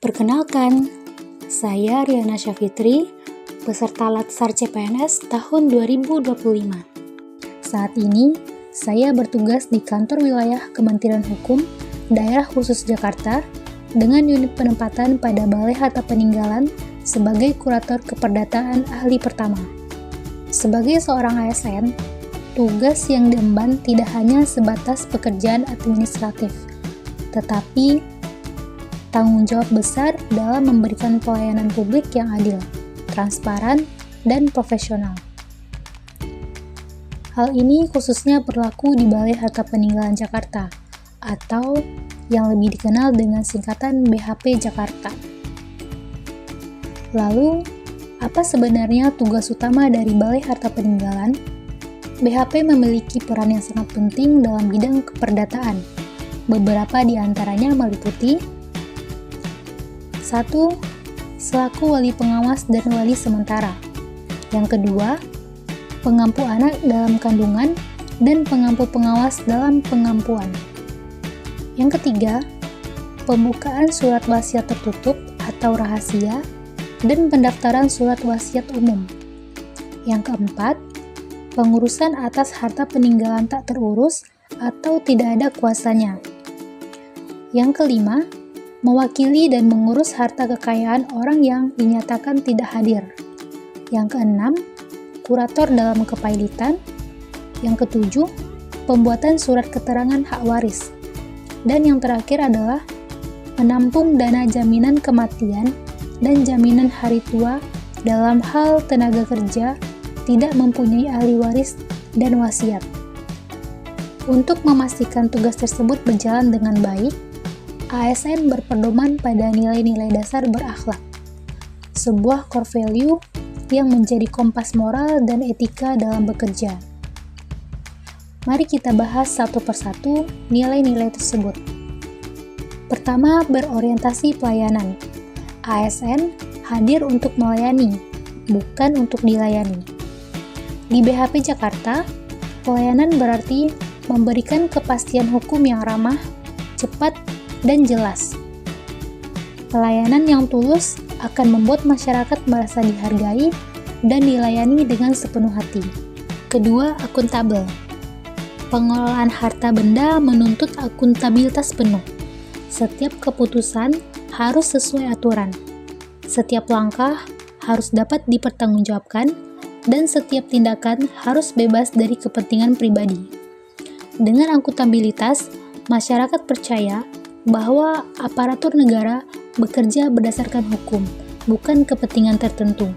Perkenalkan, saya Riana Syafitri, peserta Latsar CPNS tahun 2025. Saat ini, saya bertugas di kantor wilayah Kementerian Hukum Daerah Khusus Jakarta dengan unit penempatan pada Balai Harta Peninggalan sebagai kurator keperdataan ahli pertama. Sebagai seorang ASN, tugas yang diemban tidak hanya sebatas pekerjaan administratif, tetapi tanggung jawab besar dalam memberikan pelayanan publik yang adil, transparan, dan profesional. Hal ini khususnya berlaku di Balai Harta Peninggalan Jakarta, atau yang lebih dikenal dengan singkatan BHP Jakarta. Lalu, apa sebenarnya tugas utama dari Balai Harta Peninggalan? BHP memiliki peran yang sangat penting dalam bidang keperdataan. Beberapa di antaranya meliputi 1. Selaku wali pengawas dan wali sementara. Yang kedua, pengampu anak dalam kandungan dan pengampu pengawas dalam pengampuan. Yang ketiga, pembukaan surat wasiat tertutup atau rahasia dan pendaftaran surat wasiat umum. Yang keempat, pengurusan atas harta peninggalan tak terurus atau tidak ada kuasanya. Yang kelima, mewakili dan mengurus harta kekayaan orang yang dinyatakan tidak hadir. Yang keenam, kurator dalam kepailitan. Yang ketujuh, pembuatan surat keterangan hak waris. Dan yang terakhir adalah menampung dana jaminan kematian dan jaminan hari tua dalam hal tenaga kerja tidak mempunyai ahli waris dan wasiat. Untuk memastikan tugas tersebut berjalan dengan baik, ASN berpedoman pada nilai-nilai dasar berakhlak, sebuah core value yang menjadi kompas moral dan etika dalam bekerja. Mari kita bahas satu persatu nilai-nilai tersebut. Pertama, berorientasi pelayanan. ASN hadir untuk melayani, bukan untuk dilayani. Di BHP Jakarta, pelayanan berarti memberikan kepastian hukum yang ramah, cepat, dan jelas. Pelayanan yang tulus akan membuat masyarakat merasa dihargai dan dilayani dengan sepenuh hati. Kedua, akuntabel. Pengelolaan harta benda menuntut akuntabilitas penuh. Setiap keputusan harus sesuai aturan. Setiap langkah harus dapat dipertanggungjawabkan dan setiap tindakan harus bebas dari kepentingan pribadi. Dengan akuntabilitas, masyarakat percaya bahwa aparatur negara bekerja berdasarkan hukum, bukan kepentingan tertentu.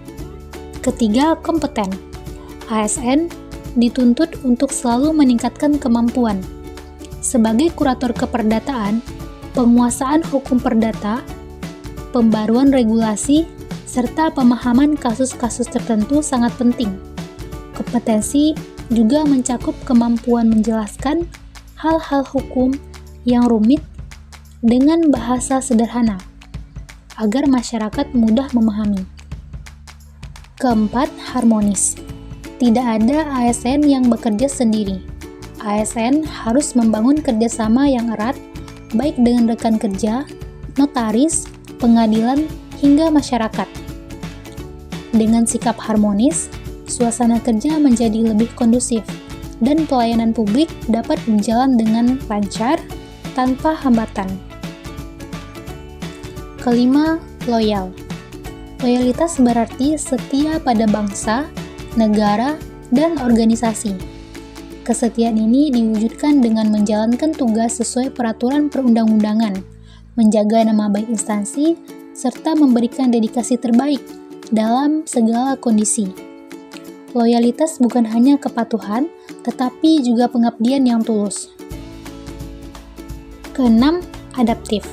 Ketiga, kompeten. ASN dituntut untuk selalu meningkatkan kemampuan. Sebagai kurator keperdataan, penguasaan hukum perdata, pembaruan regulasi, serta pemahaman kasus-kasus tertentu sangat penting. Kompetensi juga mencakup kemampuan menjelaskan hal-hal hukum yang rumit dengan bahasa sederhana, agar masyarakat mudah memahami. Keempat, harmonis. Tidak ada ASN yang bekerja sendiri. ASN harus membangun kerjasama yang erat, baik dengan rekan kerja, notaris, pengadilan, hingga masyarakat. Dengan sikap harmonis, suasana kerja menjadi lebih kondusif, dan pelayanan publik dapat berjalan dengan lancar, tanpa hambatan. Kelima, loyal. Loyalitas berarti setia pada bangsa, negara, dan organisasi. Kesetiaan ini diwujudkan dengan menjalankan tugas sesuai peraturan perundang-undangan, menjaga nama baik instansi, serta memberikan dedikasi terbaik dalam segala kondisi. Loyalitas bukan hanya kepatuhan, tetapi juga pengabdian yang tulus. Keenam, adaptif.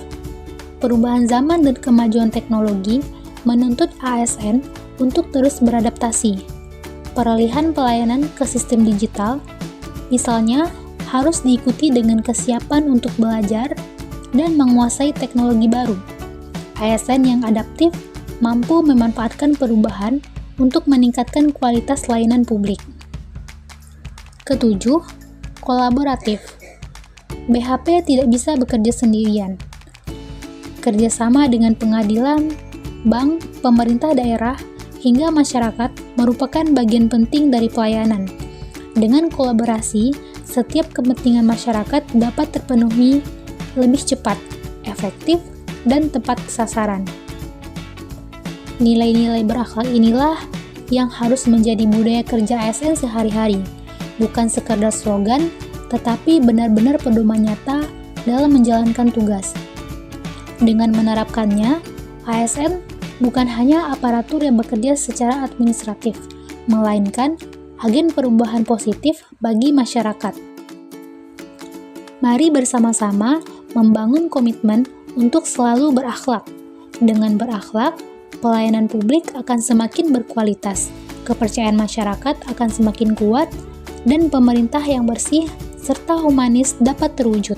Perubahan zaman dan kemajuan teknologi menuntut ASN untuk terus beradaptasi. Peralihan pelayanan ke sistem digital, misalnya, harus diikuti dengan kesiapan untuk belajar dan menguasai teknologi baru. ASN yang adaptif mampu memanfaatkan perubahan untuk meningkatkan kualitas layanan publik. Ketujuh, kolaboratif. BHP tidak bisa bekerja sendirian. kerjasama dengan pengadilan, bank, pemerintah daerah, hingga masyarakat merupakan bagian penting dari pelayanan. Dengan kolaborasi, setiap kepentingan masyarakat dapat terpenuhi lebih cepat, efektif, dan tepat sasaran. Nilai-nilai berakhlak inilah yang harus menjadi budaya kerja ASN sehari-hari, bukan sekadar slogan, tetapi benar-benar pedoman nyata dalam menjalankan tugas. Dengan menerapkannya, ASN bukan hanya aparatur yang bekerja secara administratif, melainkan agen perubahan positif bagi masyarakat. Mari bersama-sama membangun komitmen untuk selalu berakhlak. Dengan berakhlak, pelayanan publik akan semakin berkualitas, kepercayaan masyarakat akan semakin kuat, dan pemerintah yang bersih serta humanis dapat terwujud.